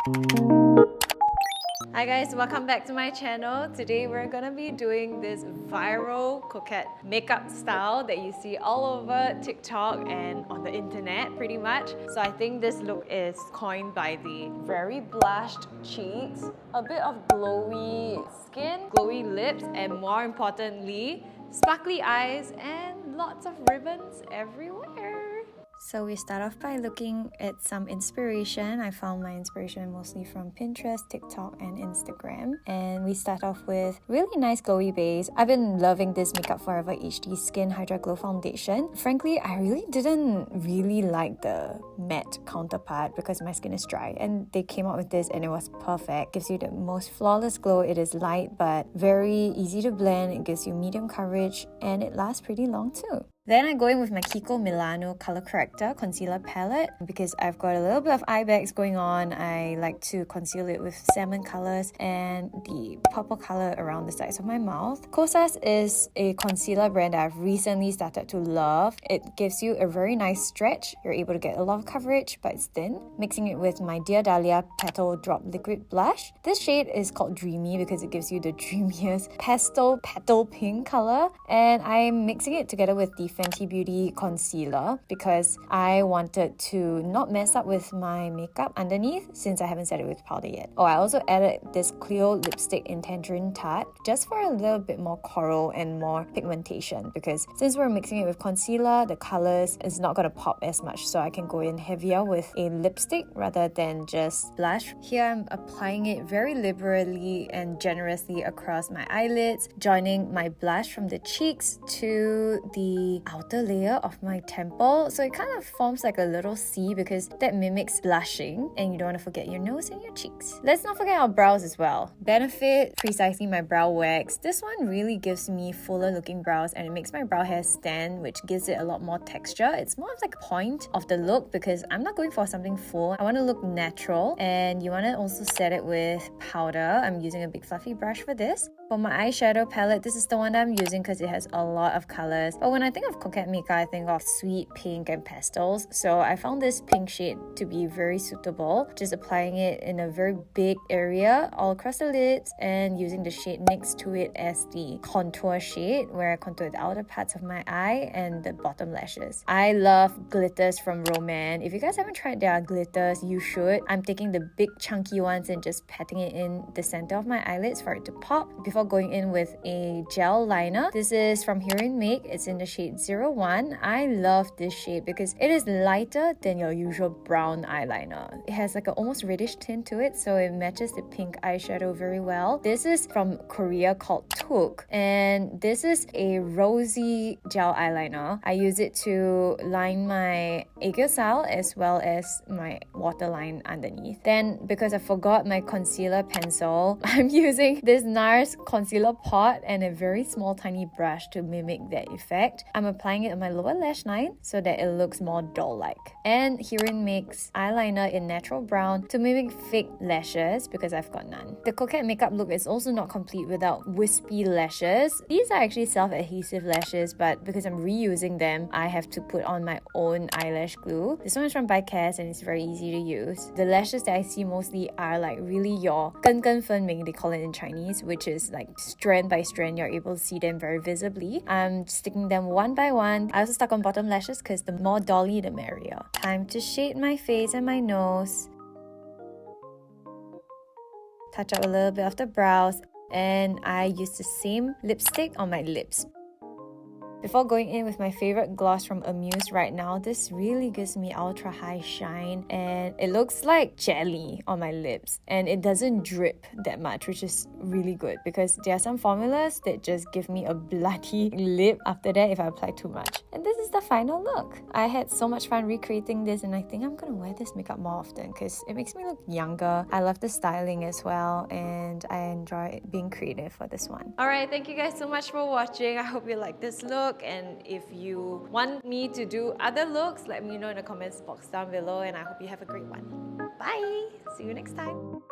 Hi guys, welcome back to my channel. Today we're gonna be doing this viral Coquette makeup style that you see all over TikTok and on the internet pretty much. So I think this look is coined by the very blushed cheeks, a bit of glowy skin, glowy lips, and more importantly, sparkly eyes and lots of ribbons everywhere. So we start off by looking at some inspiration. I found my inspiration mostly from Pinterest, TikTok, and Instagram. And we start off with really nice glowy base. I've been loving this Makeup Forever HD Skin Hydra Glow Foundation. Frankly, I really didn't like the matte counterpart because my skin is dry. And they came out with this and it was perfect. Gives you the most flawless glow. It is light but very easy to blend. It gives you medium coverage and it lasts pretty long too. Then I go in with my Kiko Milano Color Corrector Concealer Palette because I've got a little bit of eye bags going on. I like to conceal it with salmon colors and the purple color around the sides of my mouth. Kosas is a concealer brand that I've recently started to love. It gives you a very nice stretch. You're able to get a lot of coverage, but it's thin. Mixing it with my Dear Dahlia Petal Drop Liquid Blush. This shade is called Dreamy because it gives you the dreamiest pastel petal pink color. And I'm mixing it together with the Fenty Beauty concealer because I wanted to not mess up with my makeup underneath since I haven't set it with powder yet. Oh, I also added this Clio lipstick in Tangerine Tart just for a little bit more coral and more pigmentation because since we're mixing it with concealer, the colors is not going to pop as much, so I can go in heavier with a lipstick rather than just blush. Here I'm applying it very liberally and generously across my eyelids, joining my blush from the cheeks to the outer layer of my temple, so it kind of forms like a little C because that mimics blushing, and you don't want to forget your nose and your cheeks. Let's not forget our brows as well. Benefit Precisely My Brow Wax. This one really gives me fuller looking brows and it makes my brow hair stand, which gives it a lot more texture. It's more of like a point of the look because I'm not going for something full. I want to look natural, and you want to also set it with powder. I'm using a big fluffy brush for this. For my eyeshadow palette, this is the one that I'm using because it has a lot of colors. But when I think of Coquette makeup, I think of sweet pink and pastels. So I found this pink shade to be very suitable. Just applying it in a very big area all across the lids and using the shade next to it as the contour shade where I contour the outer parts of my eye and the bottom lashes. I love glitters from Roman. If you guys haven't tried their glitters, you should. I'm taking the big chunky ones and just patting it in the center of my eyelids for it to pop before going in with a gel liner. This is from Heroin Make. It's in the shade 01. I love this shade because it is lighter than your usual brown eyeliner. It has like an almost reddish tint to it, so it matches the pink eyeshadow very well. This is from Korea called Took, and this is a rosy gel eyeliner. I use it to line my aegyo as well as my waterline underneath. Then, because I forgot my concealer pencil, I'm using this NARS concealer pot and a very small tiny brush to mimic that effect. I'm applying it on my lower lash line so that it looks more doll-like. And Heroin Makes eyeliner in natural brown to mimic fake lashes because I've got none. The Coquette makeup look is also not complete without wispy lashes. These are actually self-adhesive lashes, but because I'm reusing them, I have to put on my own eyelash glue. This one is from Coquette and it's very easy to use. The lashes that I see mostly are like really your 根根分明, they call it in Chinese, which is like strand by strand, you're able to see them very visibly. I'm sticking them one by one. I also stuck on bottom lashes because the more dolly the merrier. Time to shade my face and my nose. Touch up a little bit of the brows, and I use the same lipstick on my lips. Before going in with my favorite gloss from Amuse right now, this really gives me ultra high shine and it looks like jelly on my lips and it doesn't drip that much, which is really good because there are some formulas that just give me a bloody lip after that if I apply too much. And this is the final look. I had so much fun recreating this and I think I'm gonna wear this makeup more often because it makes me look younger. I love the styling as well and I enjoy being creative for this one. Alright, thank you guys so much for watching. I hope you like this look, and if you want me to do other looks, let me know in the comments box down below and I hope you have a great one. Bye! See you next time!